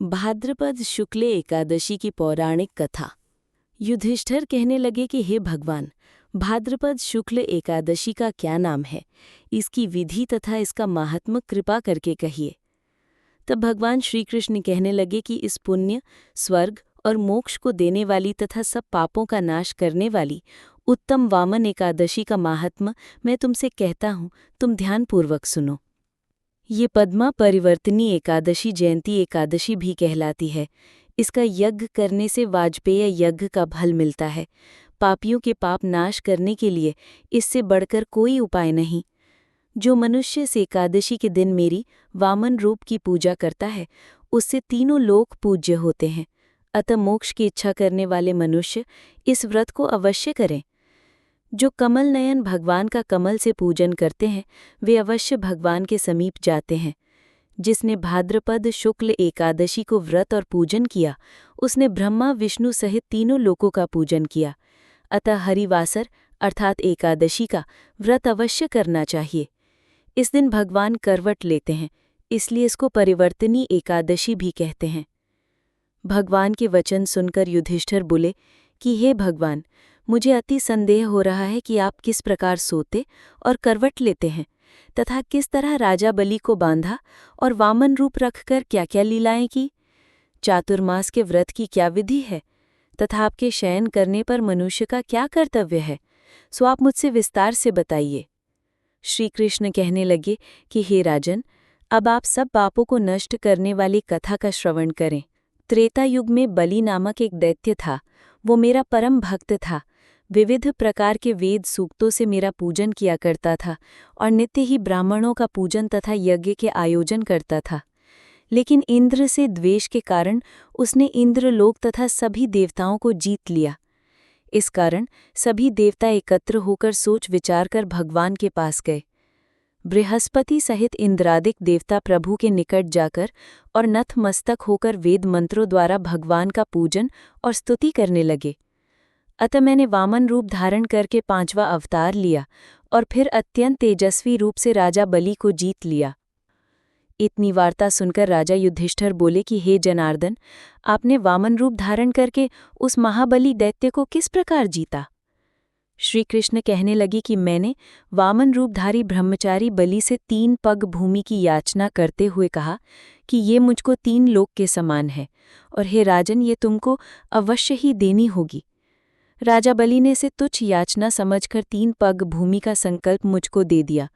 भाद्रपद शुक्ल एकादशी की पौराणिक कथा। युधिष्ठिर कहने लगे कि हे भगवान, भाद्रपद शुक्ल एकादशी का क्या नाम है, इसकी विधि तथा इसका महात्म्य कृपा करके कहिए। तब भगवान श्री कृष्ण कहने लगे कि इस पुण्य, स्वर्ग और मोक्ष को देने वाली तथा सब पापों का नाश करने वाली उत्तम वामन एकादशी का महात्म्य मैं तुमसे कहता हूँ, तुम ध्यानपूर्वक सुनो। ये पद्मा परिवर्तनी एकादशी जयंती एकादशी भी कहलाती है। इसका यज्ञ करने से वाजपेय यज्ञ का फल मिलता है। पापियों के पाप नाश करने के लिए इससे बढ़कर कोई उपाय नहीं। जो मनुष्य इस एकादशी के दिन मेरी वामन रूप की पूजा करता है, उससे तीनों लोक पूज्य होते हैं। अतः मोक्ष की इच्छा करने वाले मनुष्य इस व्रत को अवश्य करें। जो कमल नयन भगवान का कमल से पूजन करते हैं, वे अवश्य भगवान के समीप जाते हैं। जिसने भाद्रपद शुक्ल एकादशी को व्रत और पूजन किया, उसने ब्रह्मा विष्णु सहित तीनों लोकों का पूजन किया। अतः हरिवासर अर्थात एकादशी का व्रत अवश्य करना चाहिए। इस दिन भगवान करवट लेते हैं, इसलिए इसको परिवर्तनी एकादशी भी कहते हैं। भगवान के वचन सुनकर युधिष्ठिर बोले कि हे भगवान, मुझे अति संदेह हो रहा है कि आप किस प्रकार सोते और करवट लेते हैं, तथा किस तरह राजा बलि को बांधा और वामन रूप रखकर क्या क्या लीलाएं की। चातुर्मास के व्रत की क्या विधि है, तथा आपके शयन करने पर मनुष्य का क्या कर्तव्य है, सो आप मुझसे विस्तार से बताइए। श्री कृष्ण कहने लगे कि हे राजन, अब आप सब पापों को नष्ट करने वाली कथा का श्रवण करें। त्रेता युग में बलि नामक एक दैत्य था। वो मेरा परम भक्त था। विविध प्रकार के वेद सूक्तों से मेरा पूजन किया करता था और नित्य ही ब्राह्मणों का पूजन तथा यज्ञ के आयोजन करता था। लेकिन इंद्र से द्वेष के कारण उसने इंद्रलोक तथा सभी देवताओं को जीत लिया। इस कारण सभी देवता एकत्र होकर सोच विचार कर भगवान के पास गए। बृहस्पति सहित इंद्रादिक देवता प्रभु के निकट जाकर और नतमस्तक होकर वेद मंत्रों द्वारा भगवान का पूजन और स्तुति करने लगे। अतः मैंने वामन रूप धारण करके 5वां अवतार लिया और फिर अत्यंत तेजस्वी रूप से राजा बलि को जीत लिया। इतनी वार्ता सुनकर राजा युधिष्ठिर बोले कि हे जनार्दन, आपने वामन रूप धारण करके उस महाबली दैत्य को किस प्रकार जीता। श्री कृष्ण कहने लगे कि मैंने वामन रूपधारी ब्रह्मचारी बलि से 3 पग भूमि की याचना करते हुए कहा कि ये मुझको 3 लोक के समान है और हे राजन, ये तुमको अवश्य ही देनी होगी। राजा बलि ने इसे तुच्छ याचना समझकर 3 पग भूमि का संकल्प मुझको दे दिया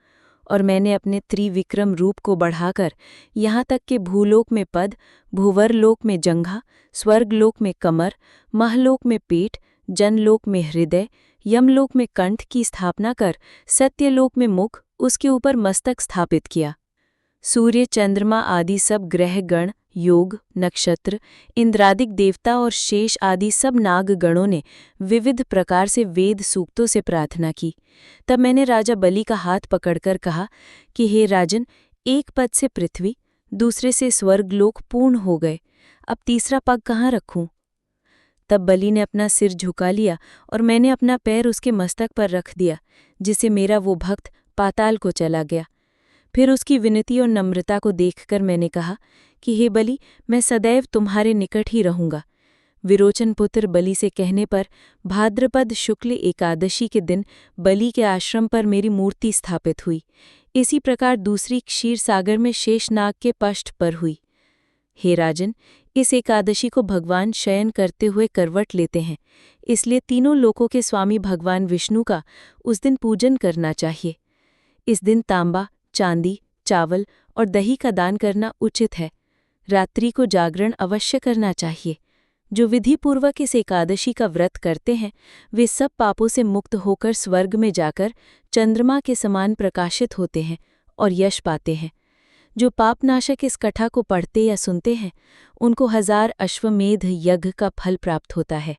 और मैंने अपने त्रिविक्रम रूप को बढ़ाकर यहाँ तक कि भूलोक में पद, भूवरलोक में जंघा, स्वर्गलोक में कमर, महलोक में पेट, जनलोक में हृदय, यमलोक में कंठ की स्थापना कर सत्यलोक में मुख, उसके ऊपर मस्तक स्थापित किया। सूर्य, चंद्रमा आदि सब ग्रह गण, योग, नक्षत्र, इंद्रादिक देवता और शेष आदि सब नाग गणों ने विविध प्रकार से वेद सूक्तों से प्रार्थना की। तब मैंने राजा बलि का हाथ पकड़कर कहा कि हे राजन, एक पद से पृथ्वी, दूसरे से स्वर्गलोक पूर्ण हो गए, अब तीसरा पग कहाँ रखूं। तब बलि ने अपना सिर झुका लिया और मैंने अपना पैर उसके मस्तक पर रख दिया, जिससे मेरा वो भक्त पाताल को चला गया। फिर उसकी विनती और नम्रता को देखकर मैंने कहा कि हे बलि, मैं सदैव तुम्हारे निकट ही रहूंगा। विरोचन पुत्र बलि से कहने पर भाद्रपद शुक्ल एकादशी के दिन बलि के आश्रम पर मेरी मूर्ति स्थापित हुई। इसी प्रकार दूसरी क्षीर सागर में शेषनाग के पष्ठ पर हुई। हे राजन, इस एकादशी को भगवान शयन करते हुए करवट लेते हैं, इसलिए तीनों लोकों के स्वामी भगवान विष्णु का उस दिन पूजन करना चाहिए। इस दिन तांबा, चांदी, चावल और दही का दान करना उचित है। रात्रि को जागरण अवश्य करना चाहिए। जो विधिपूर्वक इस एकादशी का व्रत करते हैं, वे सब पापों से मुक्त होकर स्वर्ग में जाकर चंद्रमा के समान प्रकाशित होते हैं और यश पाते हैं। जो पापनाशक इस कथा को पढ़ते या सुनते हैं, उनको 1000 अश्वमेध यज्ञ का फल प्राप्त होता है।